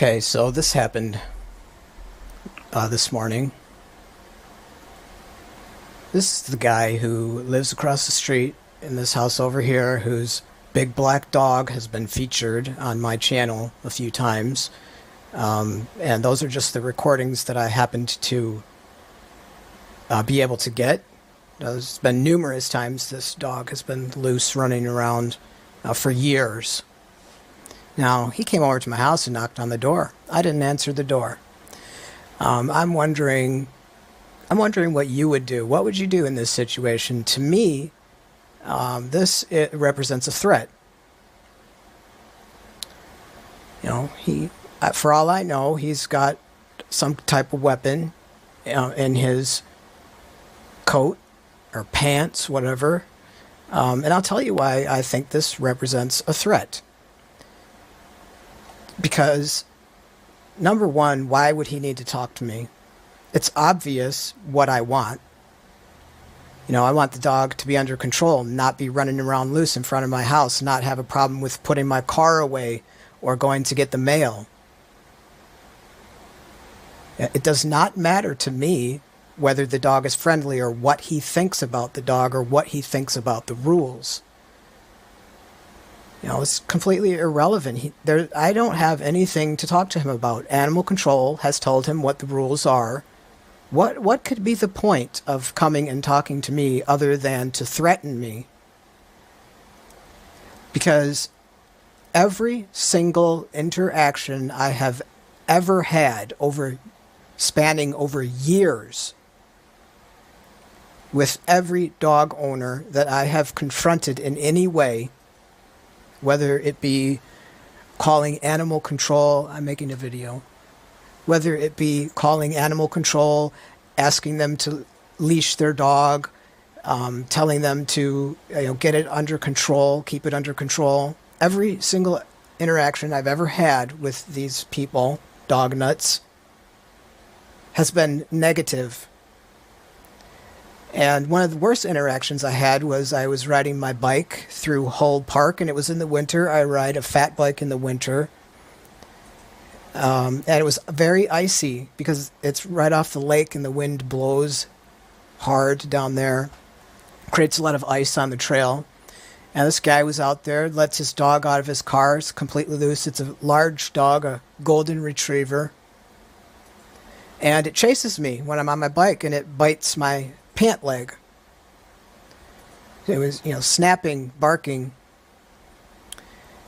Okay, so this happened this morning. This is the guy who lives across the street in this house over here, whose big black dog has been featured on my channel a few times. And those are just the recordings that I happened to be able to get. There's been numerous times this dog has been loose running around for years. Now, he came over to my house and knocked on the door. I didn't answer the door. I'm wondering what you would do. What would you do in this situation? To me, it represents a threat. For all I know, he's got some type of weapon in his coat or pants, whatever. And I'll tell you why I think this represents a threat. Because, number one, why would he need to talk to me? It's obvious what I want. I want the dog to be under control, not be running around loose in front of my house, not have a problem with putting my car away or going to get the mail. It does not matter to me whether the dog is friendly or what he thinks about the dog or what he thinks about the rules. It's completely irrelevant. I don't have anything to talk to him about. Animal control has told him what the rules are. What could be the point of coming and talking to me other than to threaten me? Because every single interaction I have ever had spanning over years with every dog owner that I have confronted in any way, whether it be calling animal control, I'm making a video, whether it be calling animal control, asking them to leash their dog, telling them to get it under control, keep it under control. Every single interaction I've ever had with these people, dog nuts, has been negative. And one of the worst interactions I had was I was riding my bike through Hull Park, and it was in the winter. I ride a fat bike in the winter. And it was very icy because it's right off the lake and the wind blows hard down there. Creates a lot of ice on the trail. And this guy was out there, lets his dog out of his car. It's completely loose. It's a large dog, a golden retriever. And it chases me when I'm on my bike, and it bites my pant leg. It was, snapping, barking.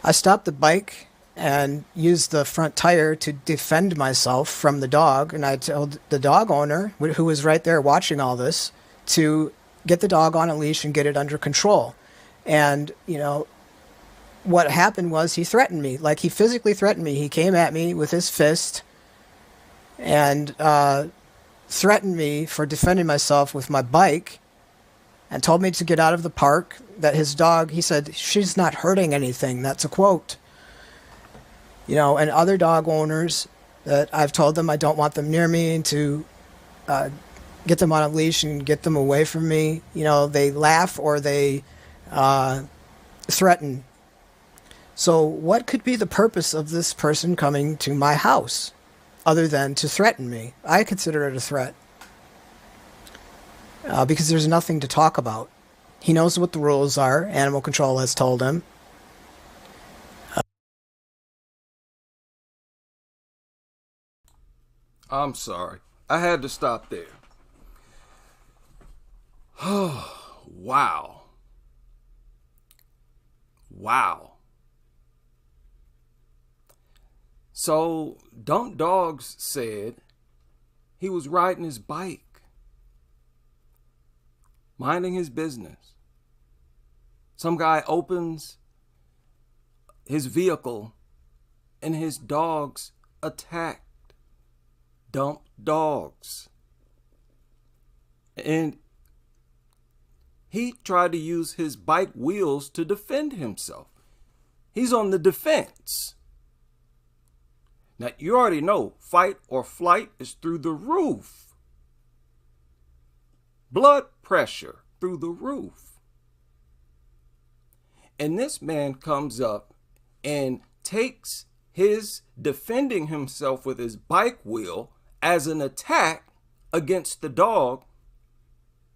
I stopped the bike and used the front tire to defend myself from the dog. And I told the dog owner, who was right there watching all this, to get the dog on a leash and get it under control. And, what happened was he threatened me. Like, he physically threatened me. He came at me with his fist and threatened me for defending myself with my bike and told me to get out of the park, that his dog, he said, she's not hurting anything. That's a quote. And other dog owners that I've told them I don't want them near me and to get them on a leash and get them away from me, they laugh or they threaten. So what could be the purpose of this person coming to my house other than to threaten me? I consider it a threat because there's nothing to talk about. He knows what the rules are. Animal control has told him. I'm sorry. I had to stop there. Wow. Wow. So, Dump Dogs said he was riding his bike, minding his business. Some guy opens his vehicle and his dogs attacked Dump Dogs. And he tried to use his bike wheels to defend himself. He's on the defense. Now, you already know fight or flight is through the roof. Blood pressure through the roof. And this man comes up and takes his defending himself with his bike wheel as an attack against the dog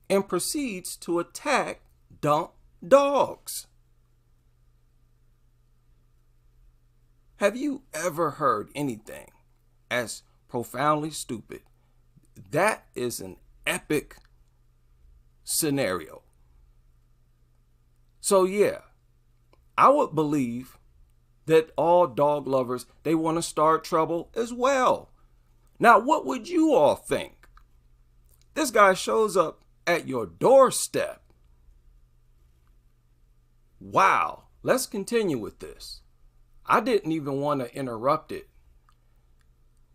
and proceeds to attack dumb dogs. Have you ever heard anything as profoundly stupid? That is an epic scenario. So yeah, I would believe that all dog lovers, they want to start trouble as well. Now, what would you all think? This guy shows up at your doorstep. Wow, let's continue with this. I didn't even want to interrupt it.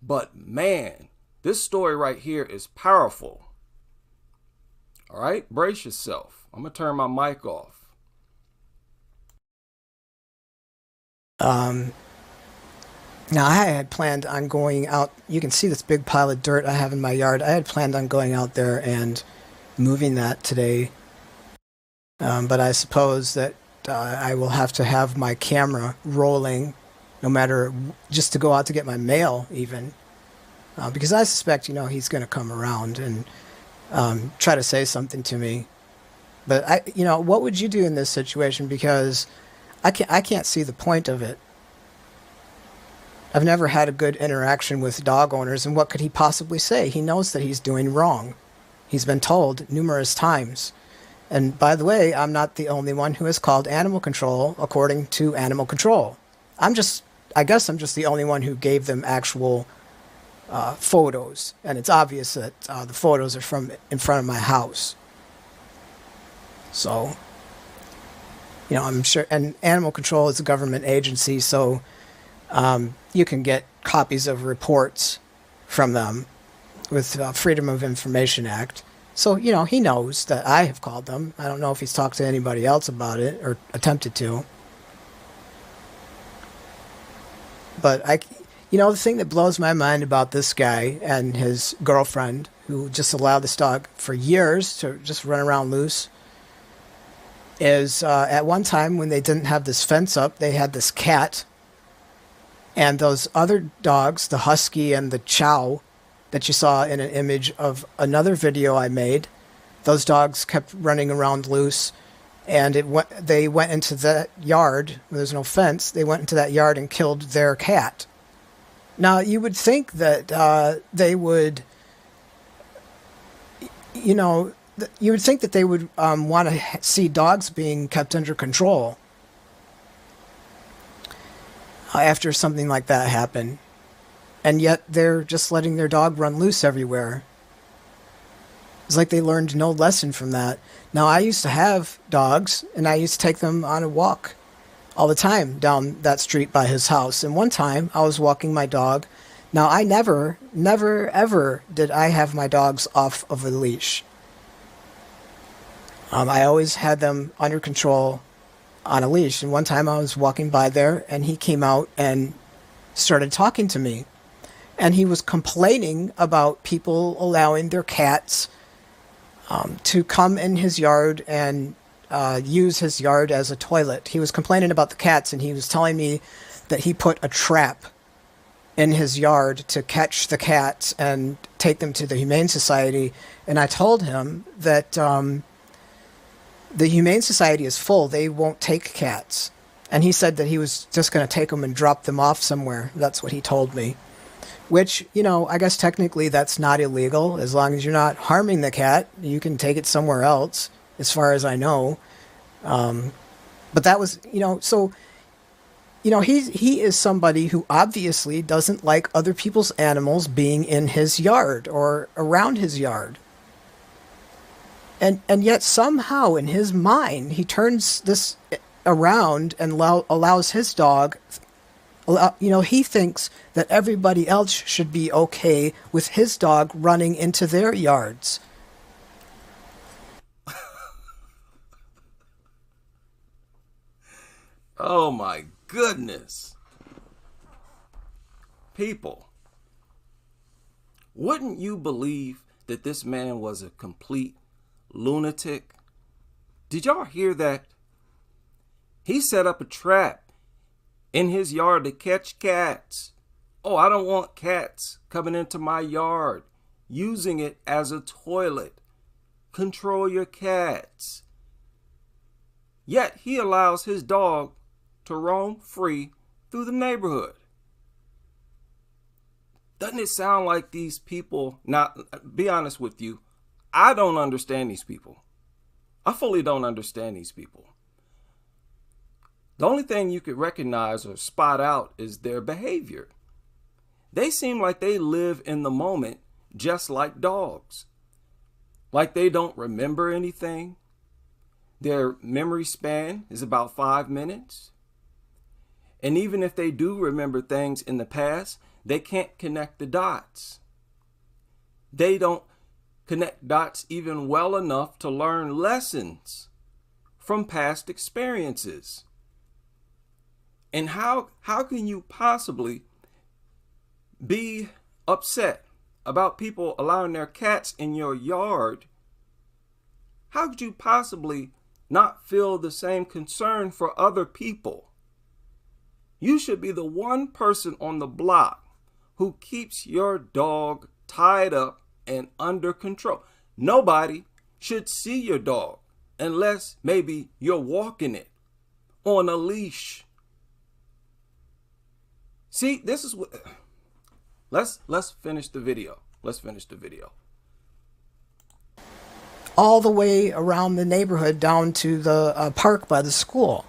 But man, this story right here is powerful. All right, brace yourself. I'm going to turn my mic off. Now I had planned on going out. You can see this big pile of dirt I have in my yard. I had planned on going out there and moving that today. But I suppose that I will have to have my camera rolling, no matter, just to go out to get my mail even. Because I suspect, he's going to come around and try to say something to me. But what would you do in this situation? Because I can't see the point of it. I've never had a good interaction with dog owners, and what could he possibly say? He knows that he's doing wrong. He's been told numerous times. And by the way, I'm not the only one who has called animal control according to animal control. I guess I'm just the only one who gave them actual photos. And it's obvious that the photos are from in front of my house. So, I'm sure, and animal control is a government agency, so you can get copies of reports from them with Freedom of Information Act. So, he knows that I have called them. I don't know if he's talked to anybody else about it or attempted to. But the thing that blows my mind about this guy and his girlfriend, who just allowed this dog for years to just run around loose, is at one time when they didn't have this fence up, they had this cat. And those other dogs, the husky and the chow that you saw in an image of another video I made, those dogs kept running around loose. And they went into that yard where there's no fence. They went into that yard and killed their cat. Now, you would think that they would, you would think that they would want to see dogs being kept under control after something like that happened. And yet they're just letting their dog run loose everywhere. It's like they learned no lesson from that. Now, I used to have dogs, and I used to take them on a walk all the time down that street by his house. And one time, I was walking my dog. Now, I never, ever did I have my dogs off of a leash. I always had them under control on a leash. And one time I was walking by there, and he came out and started talking to me. And he was complaining about people allowing their cats to come in his yard and use his yard as a toilet. He was complaining about the cats, and he was telling me that he put a trap in his yard to catch the cats and take them to the Humane Society. And I told him that the Humane Society is full. They won't take cats. And he said that he was just going to take them and drop them off somewhere. That's what he told me. Which, I guess technically that's not illegal. As long as you're not harming the cat, you can take it somewhere else, as far as I know. But that was, so, he is somebody who obviously doesn't like other people's animals being in his yard or around his yard. And yet somehow in his mind, he turns this around and allows his dog, he thinks that everybody else should be okay with his dog running into their yards. Oh my goodness. People, wouldn't you believe that this man was a complete lunatic? Did y'all hear that? He set up a trap in his yard to catch cats. Oh, I don't want cats coming into my yard, using it as a toilet. Control your cats. Yet he allows his dog to roam free through the neighborhood. Doesn't it sound like these people? Now, be honest with you, I don't understand these people. I fully don't understand these people. The only thing you could recognize or spot out is their behavior. They seem like they live in the moment just like dogs. Like they don't remember anything. Their memory span is about 5 minutes. And even if they do remember things in the past, they can't connect the dots. They don't connect dots even well enough to learn lessons from past experiences. And how can you possibly be upset about people allowing their cats in your yard? How could you possibly not feel the same concern for other people? You should be the one person on the block who keeps your dog tied up and under control. Nobody should see your dog unless maybe you're walking it on a leash. See, this is what... Let's finish the video. Let's finish the video. All the way around the neighborhood down to the park by the school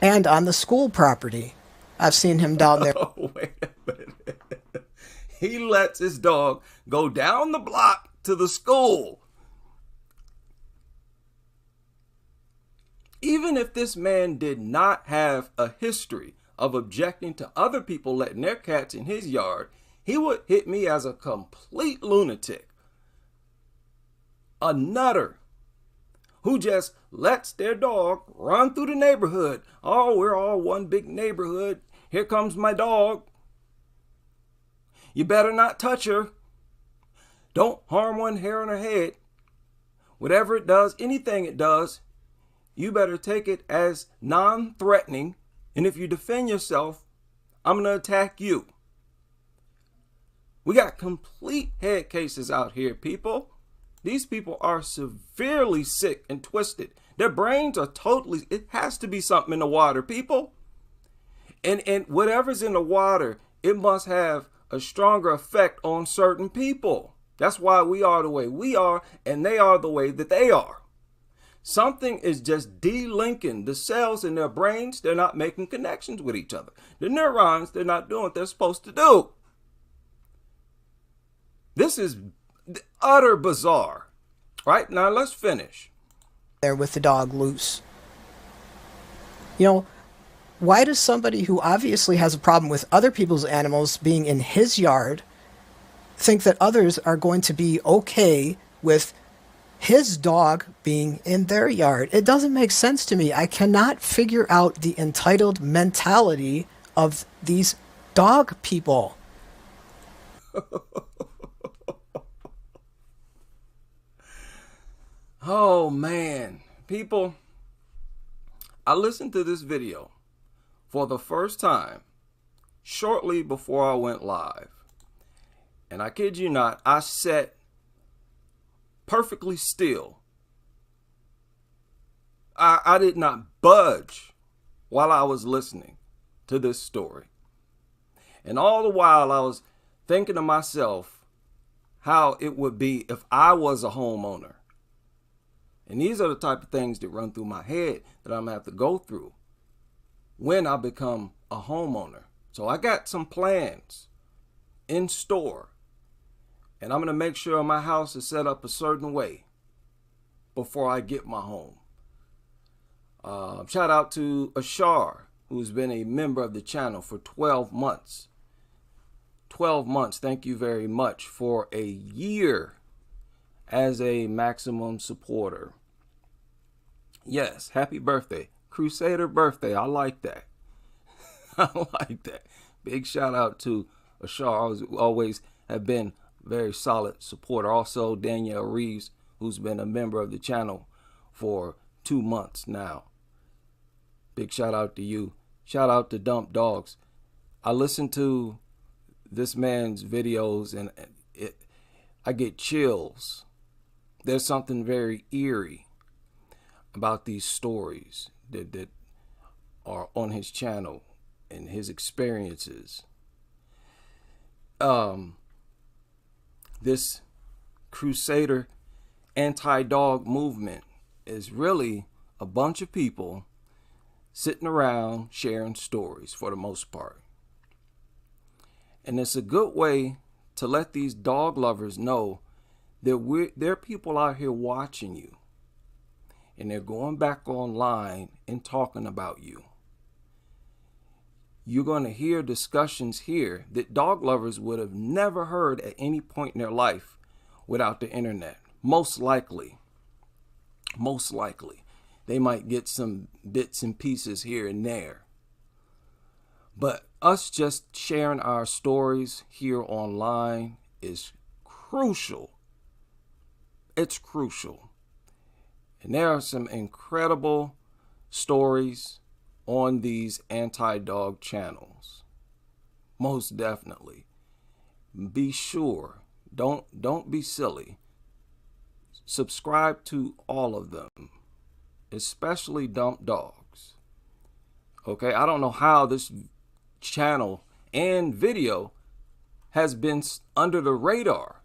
and on the school property. I've seen him down there. Oh, wait a minute. He lets his dog go down the block to the school. Even if this man did not have a history of objecting to other people letting their cats in his yard, he would hit me as a complete lunatic. A nutter who just lets their dog run through the neighborhood. Oh, we're all one big neighborhood. Here comes my dog. You better not touch her. Don't harm one hair on her head. Whatever it does, anything it does, you better take it as non-threatening. And if you defend yourself, I'm going to attack you. We got complete head cases out here, people. These people are severely sick and twisted. Their brains are totally, it has to be something in the water, people. And whatever's in the water, it must have a stronger effect on certain people. That's why we are the way we are, and they are the way that they are. Something is just delinking the cells in their brains. They're not making connections with each other. The neurons, they're not doing what they're supposed to do. This is utter bizarre. Right, now let's finish. There with the dog loose. You know, why does somebody who obviously has a problem with other people's animals being in his yard think that others are going to be okay with his dog being in their yard? It doesn't make sense to me. I cannot figure out the entitled mentality of these dog people. Oh man, people, I listened to this video for the first time shortly before I went live. And I kid you not, I sat perfectly still. I did not budge while I was listening to this story. And all the while I was thinking to myself how it would be if I was a homeowner. And these are the type of things that run through my head that I'm going to have to go through when I become a homeowner. So I got some plans in store. And I'm going to make sure my house is set up a certain way before I get my home. Shout out to Ashar, who's been a member of the channel for 12 months. 12 months. Thank you very much for a year as a maximum supporter. Yes, happy birthday. Crusader birthday. I like that. I like that. Big shout out to Ashar, always have been very solid supporter. Also, Danielle Reeves, who's been a member of the channel for 2 months now. Big shout out to you. Shout out to Dump Dogs. I listen to this man's videos and I get chills. There's something very eerie about these stories that are on his channel and his experiences. This Crusader anti-dog movement is really a bunch of people sitting around sharing stories for the most part. And it's a good way to let these dog lovers know that there are people out here watching you. And they're going back online and talking about you. You're going to hear discussions here that dog lovers would have never heard at any point in their life without the internet. Most likely. They might get some bits and pieces here and there. But us just sharing our stories here online is crucial. It's crucial. And there are some incredible stories on these anti-dog channels. Most definitely. Be sure. Don't be silly. Subscribe to all of them, especially Dump Dogs. Okay, I don't know how this channel and video has been under the radar.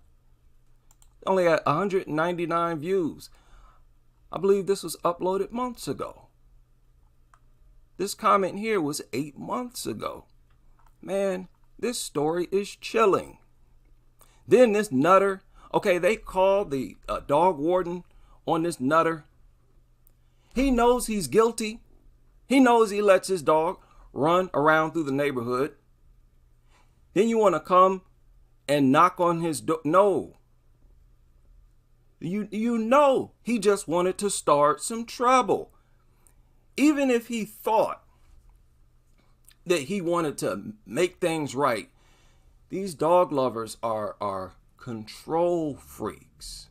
Only at 199 views. I believe this was uploaded months ago. This comment here was 8 months ago. Man, this story is chilling. Then this nutter, okay, they called the dog warden on this nutter. He knows he's guilty. He knows he lets his dog run around through the neighborhood. Then you want to come and knock on his door. No. You know he just wanted to start some trouble. Even if he thought that he wanted to make things right, these dog lovers are control freaks.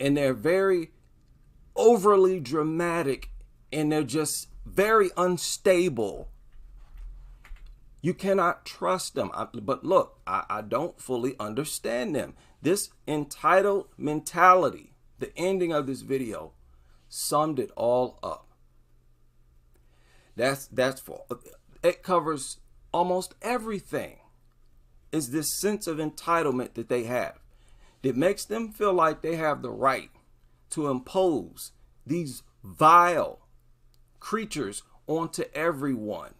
And they're very overly dramatic, and they're just very unstable. You cannot trust them. But look, I don't fully understand them. This entitled mentality, the ending of this video, summed it all up. That's for it covers almost everything. Is this sense of entitlement that they have that makes them feel like they have the right to impose these vile creatures onto everyone.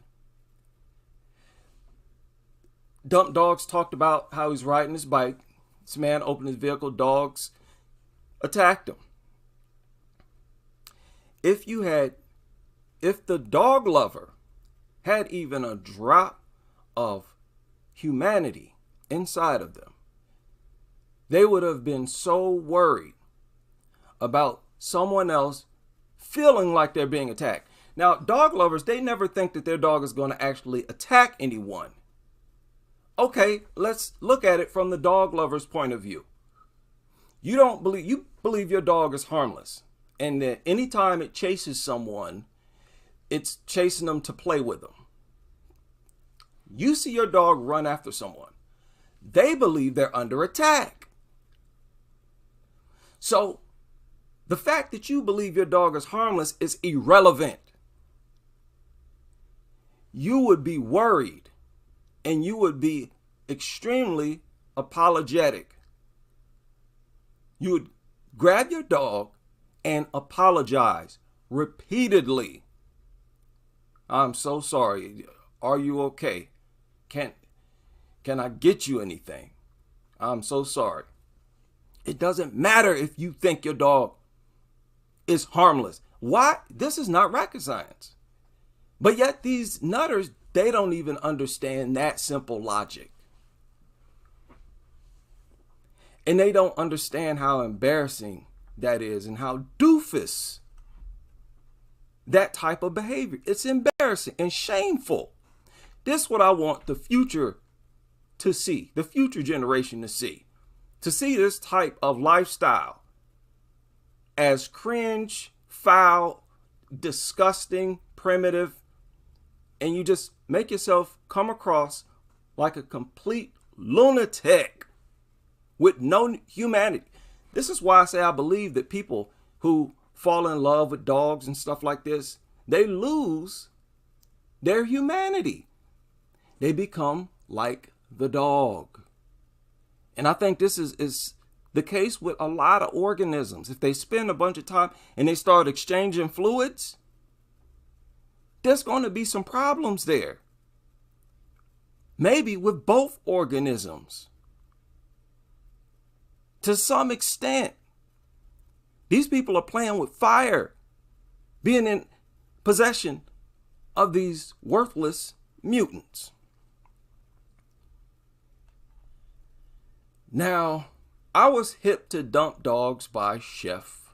Dump Dogs talked about how he's riding his bike. This man opened his vehicle, dogs attacked him. If the dog lover had even a drop of humanity inside of them, they would have been so worried about someone else feeling like they're being attacked. Now, dog lovers, they never think that their dog is going to actually attack anyone. Okay, let's look at it from the dog lover's point of view. You believe your dog is harmless, and that anytime it chases someone, it's chasing them to play with them. You see your dog run after someone. They believe they're under attack. So the fact that you believe your dog is harmless is irrelevant. You would be worried and you would be extremely apologetic. You would grab your dog and apologize repeatedly. I'm so sorry. Are you okay? Can I get you anything? I'm so sorry. It doesn't matter if you think your dog is harmless. Why? This is not rocket science. But yet these nutters, they don't even understand that simple logic. And they don't understand how embarrassing that is and how doofus that type of behavior. It's embarrassing and shameful. This is what I want the future to see, the future generation to see this type of lifestyle as cringe, foul, disgusting, primitive, and you just make yourself come across like a complete lunatic with no humanity. This is why I say I believe that people who fall in love with dogs and stuff like this, they lose their humanity. They become like the dog. And I think this is the case with a lot of organisms. If they spend a bunch of time and they start exchanging fluids, there's going to be some problems there. Maybe with both organisms. To some extent, these people are playing with fire, being in possession of these worthless mutants. Now, I was hip to Dump Dogs by Chef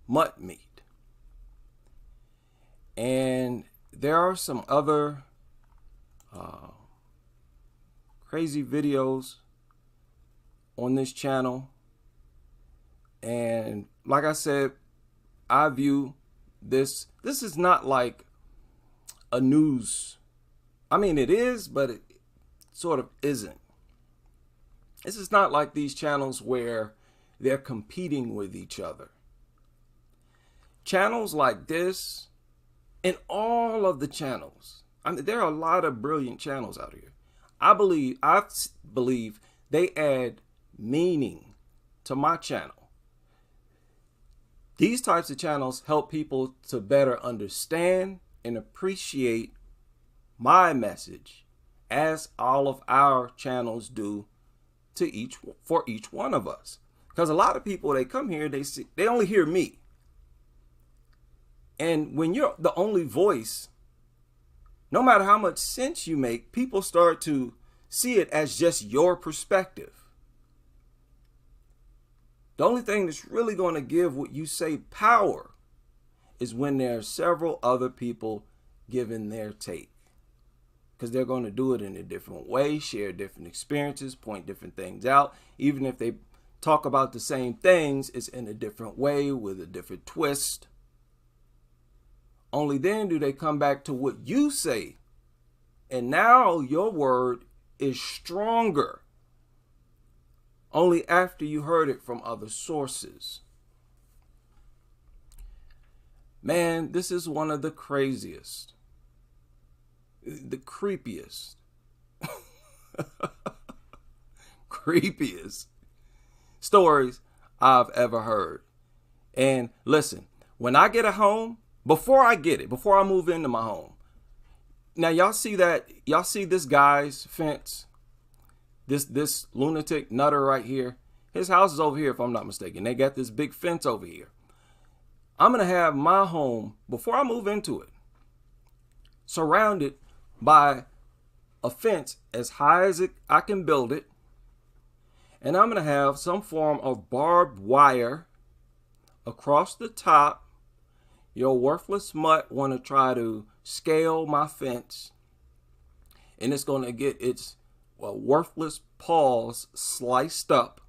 Mutt Meat. And there are some other crazy videos on this channel. And like I said, I view this is not like a news. I mean, it is, but it sort of isn't. This is not like these channels where they're competing with each other. Channels like this and all of the channels. I mean, there are a lot of brilliant channels out here. I believe they add meaning to my channel. These types of channels help people to better understand and appreciate my message, as all of our channels do for each one of us. Because a lot of people, they come here, they only hear me. And when you're the only voice, no matter how much sense you make, people start to see it as just your perspective. The only thing that's really going to give what you say power is when there are several other people giving their take. Because they're going to do it in a different way, share different experiences, point different things out. Even if they talk about the same things, it's in a different way with a different twist. Only then do they come back to what you say. And now your word is stronger. Only after you heard it from other sources. Man, this is one of the craziest, the creepiest, creepiest stories I've ever heard. And listen, when I get a home, before I move into my home, now y'all see this guy's fence, this lunatic nutter right here. His house is over here, if I'm not mistaken. They got this big fence over here. I'm going to have my home, before I move into it, surrounded by a fence as high as I can build it. And I'm going to have some form of barbed wire across the top. Your worthless mutt want to try to scale my fence, and it's going to get its worthless paws sliced up.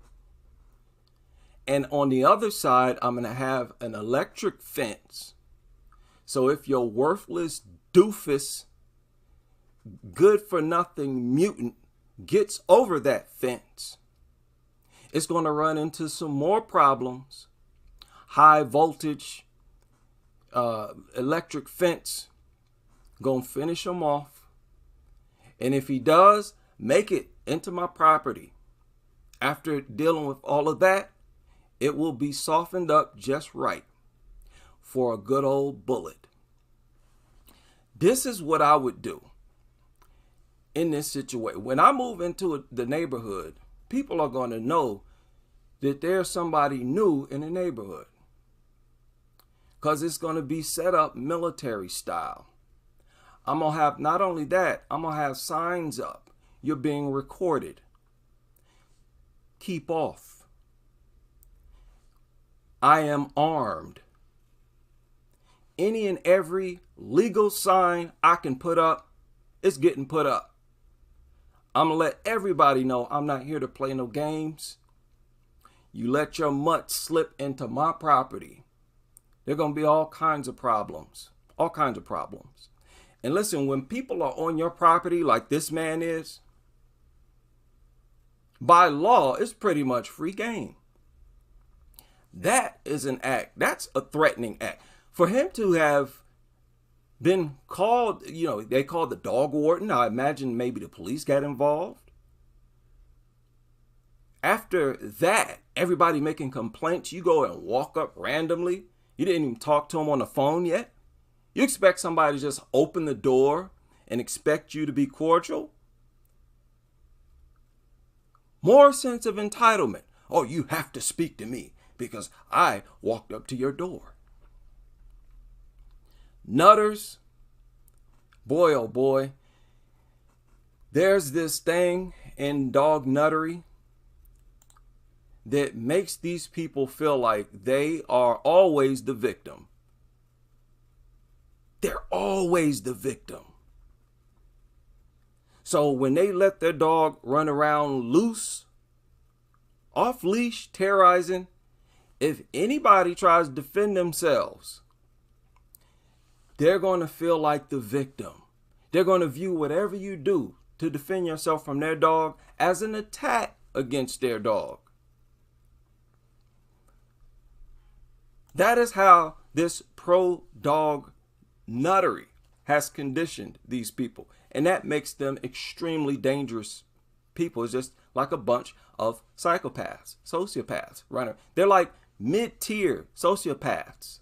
And on the other side, I'm going to have an electric fence. So if your worthless doofus, good for nothing mutant gets over that fence, it's going to run into some more problems. High voltage electric fence gonna finish him off. And if he does make it into my property after dealing with all of that, it will be softened up just right for a good old bullet. This is what I would do in this situation. When I move into the neighborhood, people are going to know that there's somebody new in the neighborhood, because it's going to be set up military style. I'm going to have, not only that, I'm going to have signs up. You're being recorded. Keep off. I am armed. Any and every legal sign I can put up, it's getting put up. I'm going to let everybody know I'm not here to play no games. You let your mutt slip into my property, there are going to be all kinds of problems. All kinds of problems. And listen, when people are on your property like this man is, by law, it's pretty much free game. That is an act. That's a threatening act. For him to have been called, they called the dog warden. I imagine maybe the police got involved. After that, everybody making complaints, you go and walk up randomly. You didn't even talk to him on the phone yet. You expect somebody to just open the door and expect you to be cordial? More sense of entitlement. Oh, you have to speak to me because I walked up to your door. Nutters, boy, oh boy, there's this thing in dog nuttery that makes these people feel like they are always the victim. They're always the victim. So when they let their dog run around loose, off leash, terrorizing, if anybody tries to defend themselves, they're going to feel like the victim. They're going to view whatever you do to defend yourself from their dog as an attack against their dog. That is how this pro-dog nuttery has conditioned these people. And that makes them extremely dangerous people. It's just like a bunch of psychopaths, sociopaths, runner. They're like mid-tier sociopaths.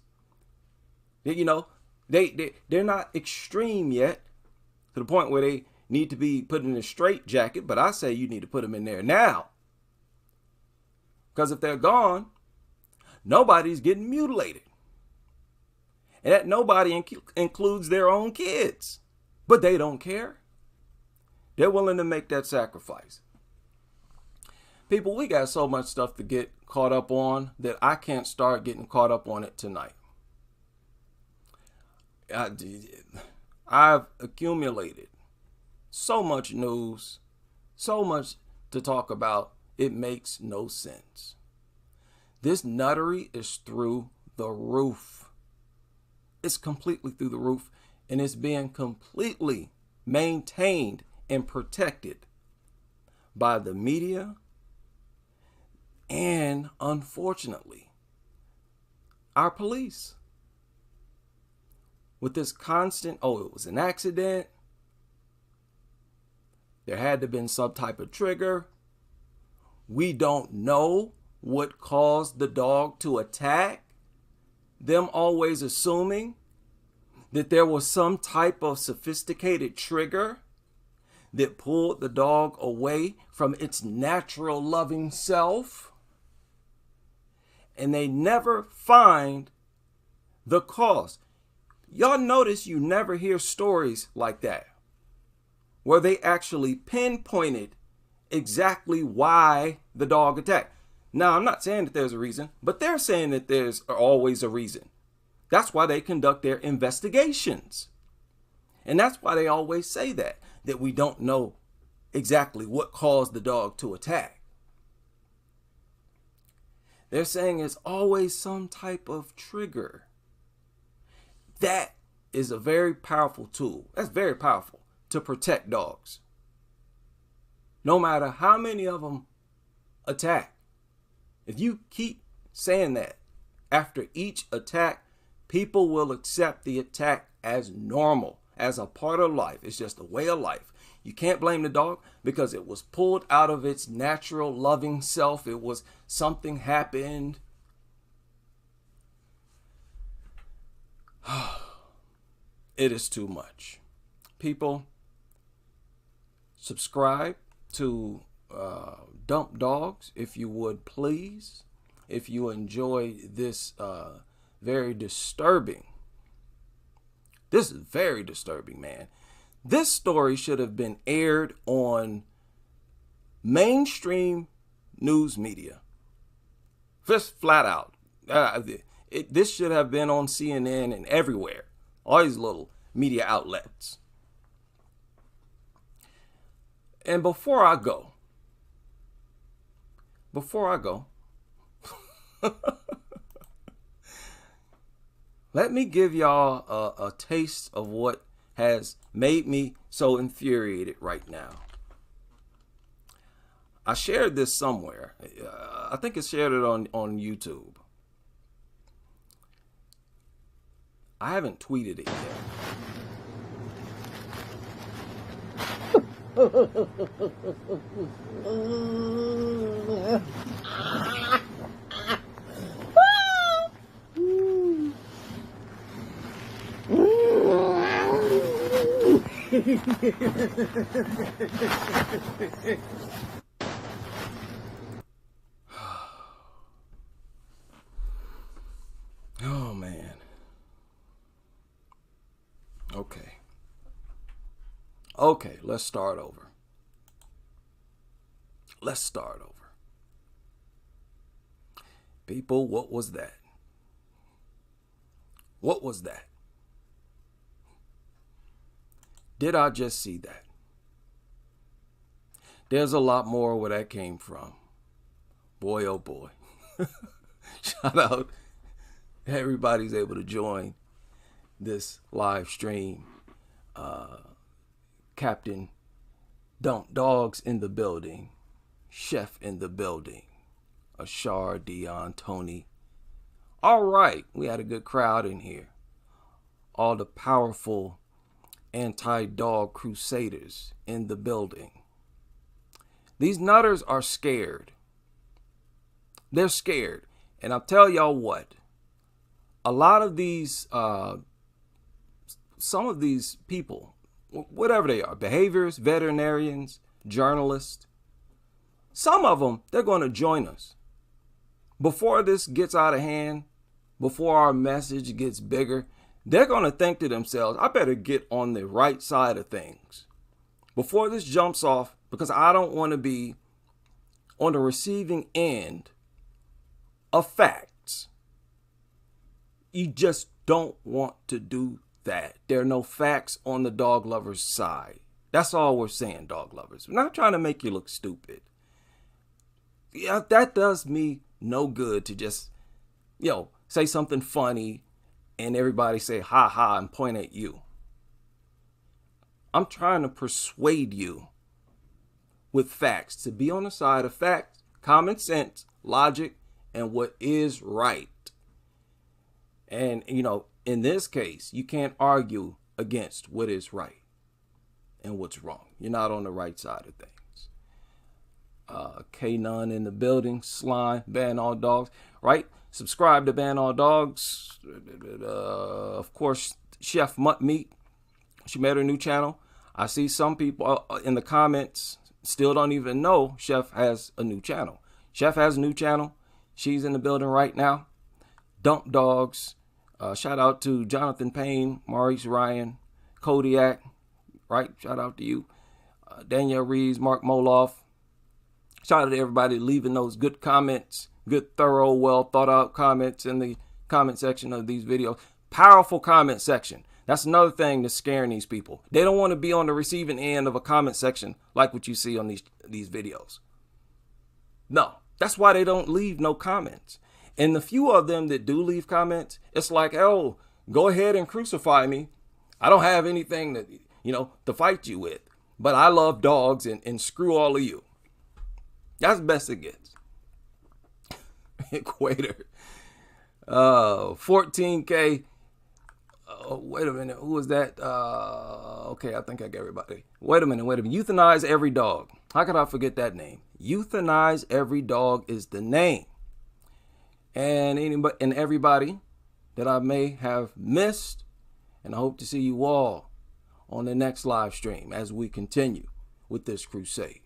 They're not extreme yet to the point where they need to be put in a straitjacket, but I say you need to put them in there now. Because if they're gone, nobody's getting mutilated. And that nobody includes their own kids. But they don't care. They're willing to make that sacrifice. People, we got so much stuff to get caught up on that I can't start getting caught up on it tonight. I've accumulated so much news, so much to talk about, it makes no sense. This nuttery is through the roof. It's completely through the roof, and it's being completely maintained and protected by the media and, unfortunately, our police. With this constant, it was an accident. There had to have been some type of trigger. We don't know what caused the dog to attack. Them always assuming that there was some type of sophisticated trigger that pulled the dog away from its natural loving self. And they never find the cause. Y'all notice you never hear stories like that, where they actually pinpointed exactly why the dog attacked. Now, I'm not saying that there's a reason, but they're saying that there's always a reason. That's why they conduct their investigations. And that's why they always say that we don't know exactly what caused the dog to attack. They're saying it's always some type of trigger. That is a very powerful tool. That's very powerful to protect dogs. No matter how many of them attack. If you keep saying that after each attack, people will accept the attack as normal, as a part of life. It's just a way of life. You can't blame the dog because it was pulled out of its natural loving self. It was something happened. It is too much. People, subscribe to Dump Dogs if you would, please. If you enjoy this very disturbing. This is very disturbing, man. This story should have been aired on mainstream news media. Just flat out. This should have been on CNN and everywhere. All these little media outlets. And before I go, let me give y'all a taste of what has made me so infuriated right now. I shared this somewhere. I think I shared it on YouTube. I haven't tweeted it yet. Oh man. Okay, let's start over. People, what was that? What was that? Did I just see that? There's a lot more where that came from. Boy, oh boy. Shout out. Everybody's able to join this live stream. Captain Dump Dogs in the building. Chef in the building. Ashar, Dion, Tony. All right, we had a good crowd in here. All the powerful anti-dog crusaders in the building. These nutters are scared. They're scared. And I'll tell y'all what. A lot of these, some of these people, whatever they are, behaviorists, veterinarians, journalists, some of them, they're going to join us. Before this gets out of hand, before our message gets bigger, they're going to think to themselves, I better get on the right side of things before this jumps off, because I don't want to be on the receiving end of facts. You just don't want to do that. There are no facts on the dog lovers' side. That's all we're saying, dog lovers. We're not trying to make you look stupid. Yeah, that does me no good to just, say something funny and everybody say ha ha and point at you. I'm trying to persuade you with facts, to be on the side of facts, common sense, logic, and what is right. And, in this case, you can't argue against what is right and what's wrong. You're not on the right side of things. K-Nun in the building, Slime, Ban All Dogs, right? Subscribe to Ban All Dogs. Of course, Chef Mutt Meat. She made her new channel. I see some people in the comments still don't even know Chef has a new channel. Chef has a new channel. She's in the building right now. Dump Dogs. Shout out to Jonathan Payne, Maurice Ryan, Kodiak, right? Shout out to you. Danielle Reeves, Mark Moloff. Shout out to everybody leaving those good comments, good, thorough, well thought out comments in the comment section of these videos. Powerful comment section. That's another thing that's scaring these people. They don't want to be on the receiving end of a comment section like what you see on these videos. No, that's why they don't leave no comments. And the few of them that do leave comments, it's like, oh, go ahead and crucify me. I don't have anything that, to fight you with. But I love dogs and screw all of you. That's the best it gets. Equator. 14K. Wait a minute. Who was that? Okay, I think I got everybody. Wait a minute. Euthanize Every Dog. How could I forget that name? Euthanize Every Dog is the name. And anybody and everybody that I may have missed. And I hope to see you all on the next live stream as we continue with this crusade.